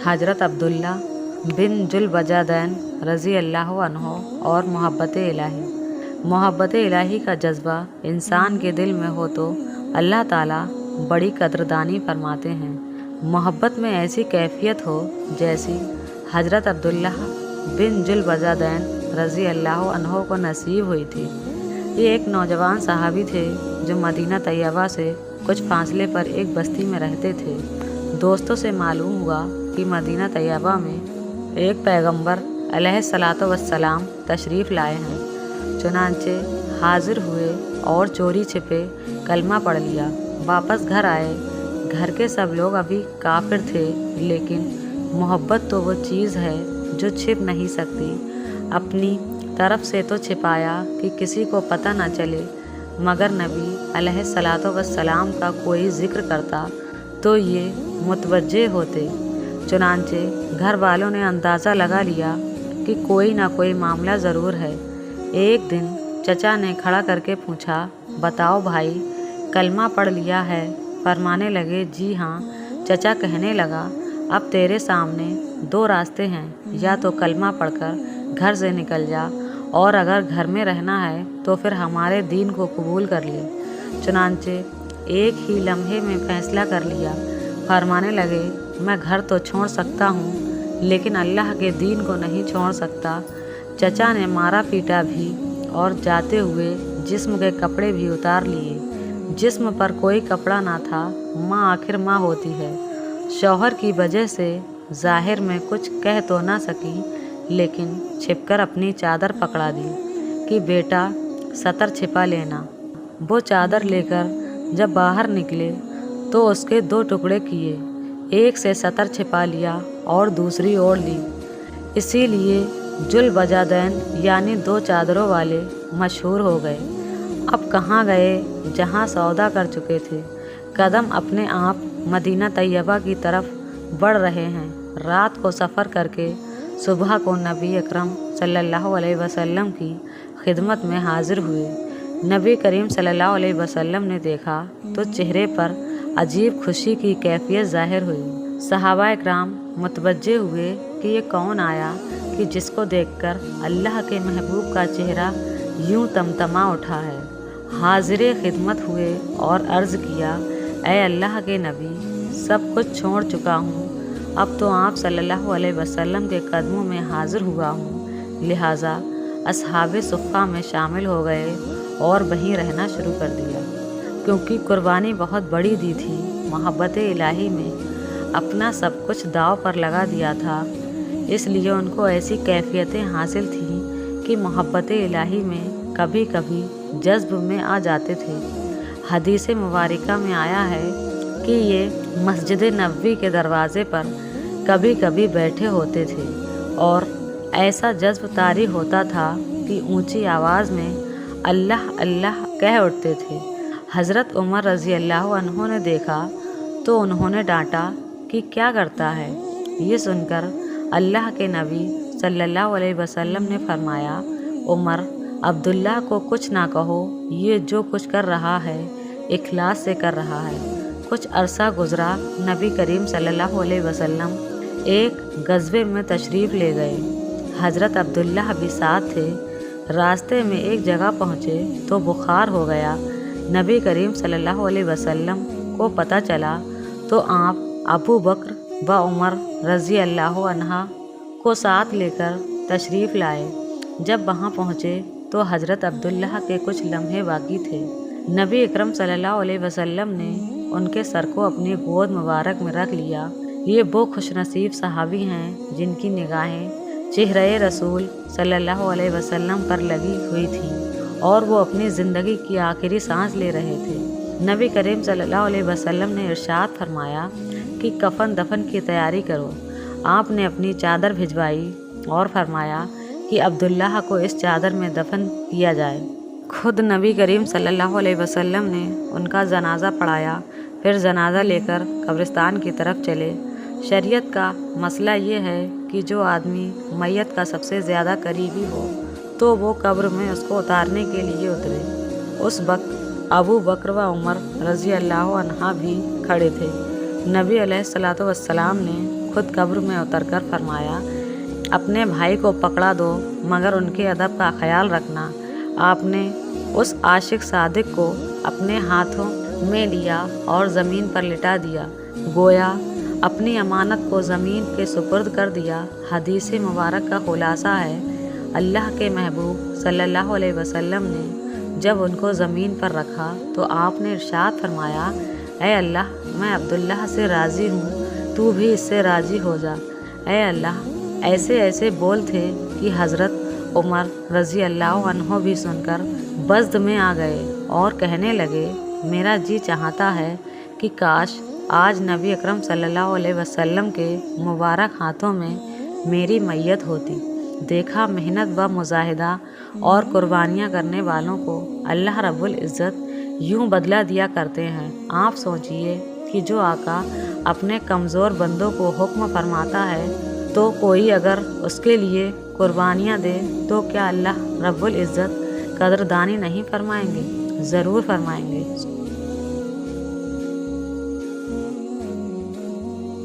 हज़रत अब्दुल्ला बिन जुलबजादैन रज़ी अल्लाह अन्हो और मोहब्बत इलाही का जज्बा इंसान के दिल में हो तो अल्लाह ताला बड़ी कदरदानी फरमाते हैं। मोहब्बत में ऐसी कैफियत हो जैसी हज़रत अब्दुल्ला बिन जुलबजादैन रज़ी अल्लाह अन्हो को नसीब हुई थी। ये एक नौजवान सहाबी थे जो मदीना तैयबा से कुछ फासले पर एक बस्ती में रहते थे। दोस्तों से मालूम हुआ कि मदीना तैयबा में एक पैगंबर अलैहिस्सलातु वस्सलाम तशरीफ़ लाए हैं। चुनांचे हाजिर हुए और चोरी छिपे कलमा पढ़ लिया। वापस घर आए। घर के सब लोग अभी काफिर थे, लेकिन मोहब्बत तो वो चीज़ है जो छिप नहीं सकती। अपनी तरफ से तो छिपाया कि किसी को पता न चले, मगर नबी अलैहिस्सलातु वस्सलाम का कोई ज़िक्र करता तो ये मुतवज्जे होते। चुनांचे घर वालों ने अंदाज़ा लगा लिया कि कोई ना कोई मामला ज़रूर है। एक दिन चचा ने खड़ा करके पूछा, बताओ भाई, कलमा पढ़ लिया है? फरमाने लगे, जी हाँ। चचा कहने लगा, अब तेरे सामने दो रास्ते हैं, या तो कलमा पढ़कर घर से निकल जा, और अगर घर में रहना है तो फिर हमारे दीन को कबूल कर ले। चुनांचे एक ही लम्हे में फैसला कर लिया। फरमाने लगे, मैं घर तो छोड़ सकता हूँ, लेकिन अल्लाह के दीन को नहीं छोड़ सकता। चचा ने मारा पीटा भी और जाते हुए जिस्म के कपड़े भी उतार लिए। जिस्म पर कोई कपड़ा ना था। माँ आखिर माँ होती है। शौहर की वजह से ज़ाहिर में कुछ कह तो ना सकी, लेकिन छिपकर अपनी चादर पकड़ा दी कि बेटा सतर छिपा लेना। वो चादर लेकर जब बाहर निकले तो उसके दो टुकड़े किए, एक से सतर छिपा लिया और दूसरी ओढ़ ली। इसीलिए जुलबजादैन यानी दो चादरों वाले मशहूर हो गए। अब कहाँ गए जहाँ सौदा कर चुके थे। कदम अपने आप मदीना तैयबा की तरफ बढ़ रहे हैं। रात को सफ़र करके सुबह को नबी अकरम सल्लल्लाहु अलैहि वसल्लम की खिदमत में हाजिर हुए। नबी करीम सल्लल्लाहु अलैहि वसल्लम ने देखा तो चेहरे पर अजीब खुशी की कैफियत ज़ाहिर हुई। सहाबा इकराम मुतवज्जे हुए कि ये कौन आया कि जिसको देखकर अल्लाह के महबूब का चेहरा यूं तमतमा उठा है। हाजिर खिदमत हुए और अर्ज़ किया, ऐ अल्लाह के नबी, सब कुछ छोड़ चुका हूँ, अब तो आप सल्लल्लाहु अलैहि वसल्लम के कदमों में हाजिर हुआ हूँ। लिहाजा असहाबे सुफ़ा में शामिल हो गए और वहीं रहना शुरू कर दिया, क्योंकि कुर्बानी बहुत बड़ी दी थी। मोहब्बत इलाही में अपना सब कुछ दाव पर लगा दिया था, इसलिए उनको ऐसी कैफियतें हासिल थीं कि मोहब्बत इलाही में कभी कभी जज्ब में आ जाते थे। हदीस मुबारका में आया है कि ये मस्जिद नबवी के दरवाज़े पर कभी कभी बैठे होते थे और ऐसा जज्ब तारी होता था कि ऊंची आवाज़ में अल्लाह अल्लाह कह उठते थे। हज़रत उमर रज़ी अल्लाह अन्हो ने देखा तो उन्होंने डांटा कि क्या करता है। ये सुनकर अल्लाह के नबी सल्लल्लाहु अलैहि वसल्लम ने फरमाया, उमर, अब्दुल्ला को कुछ ना कहो, ये जो कुछ कर रहा है इखलास से कर रहा है। कुछ अरसा गुज़रा। नबी करीम सल्लल्लाहु अलैहि वसल्लम एक गज़वे में तशरीफ़ ले गए। हज़रत अब्दुल्ला भी साथ थे। रास्ते में एक जगह पहुँचे तो बुखार हो गया। नबी करीम सल्लल्लाहु अलैहि वसल्लम को पता चला तो आप अबू बकर व उमर रज़ी अल्लाह अन्हा को साथ लेकर तशरीफ़ लाए। जब वहाँ पहुँचे तो हज़रत अब्दुल्ला के कुछ लम्हे बाकी थे। नबी अकरम सल्लल्लाहु अलैहि वसल्लम ने उनके सर को अपनी गोद मुबारक में रख लिया। ये वो खुशनसीब सहाबी हैं जिनकी निगाहें चेहरे रसूल सल्लल्लाहु अलैहि वसल्लम पर लगी हुई थीं और वो अपनी ज़िंदगी की आखिरी सांस ले रहे थे। नबी करीम सल्लल्लाहु अलैहि वसल्लम ने इरशाद फरमाया कि कफन दफन की तैयारी करो। आपने अपनी चादर भिजवाई और फरमाया कि अब्दुल्लाह को इस चादर में दफन किया जाए। खुद नबी करीम सल्लल्लाहु अलैहि वसल्लम ने उनका जनाजा पढ़ाया, फिर जनाजा लेकर कब्रिस्तान की तरफ चले। शरीयत का मसला ये है कि जो आदमी मैयत का सबसे ज़्यादा करीबी हो तो वो कब्र में उसको उतारने के लिए उतरे। उस वक्त अबू बकर व उमर रज़ी अल्लाह अन्हा भी खड़े थे। नबी अलैहिस्सलातु वस्सलाम ने खुद कब्र में उतरकर फरमाया, अपने भाई को पकड़ा दो मगर उनके अदब का ख्याल रखना। आपने उस आशिक सादिक को अपने हाथों में लिया और ज़मीन पर लिटा दिया, गोया अपनी अमानत को ज़मीन के सुपुर्द कर दिया। हदीस मुबारक का खुलासा है, अल्लाह के महबूब सल्लल्लाहु अलैहि वसल्लम ने जब उनको ज़मीन पर रखा तो आपने इरशाद फरमाया, ऐ अल्लाह, मैं अब्दुल्लाह से राज़ी हूँ, तू भी इससे राज़ी हो जा। ऐ अल्लाह, ऐसे ऐसे बोल थे कि हज़रत उमर रज़ी अल्लाह अन्हो भी सुनकर बज़्द में आ गए और कहने लगे, मेरा जी चाहता है कि काश आज नबी अकरम सल्लल्लाहु अलैहि वसल्लम के मुबारक हाथों में मेरी मैयत होती। देखा, मेहनत व मुजाहिदा और कुर्बानियाँ करने वालों को अल्लाह रब्बुल इज़्ज़त यूँ बदला दिया करते हैं। आप सोचिए कि जो आका अपने कमज़ोर बंदों को हुक्म फरमाता है तो कोई अगर उसके लिए कुर्बानियाँ दे तो क्या अल्लाह रब्बुल इज़्ज़त कदरदानी नहीं फरमाएंगे? ज़रूर फरमाएंगे।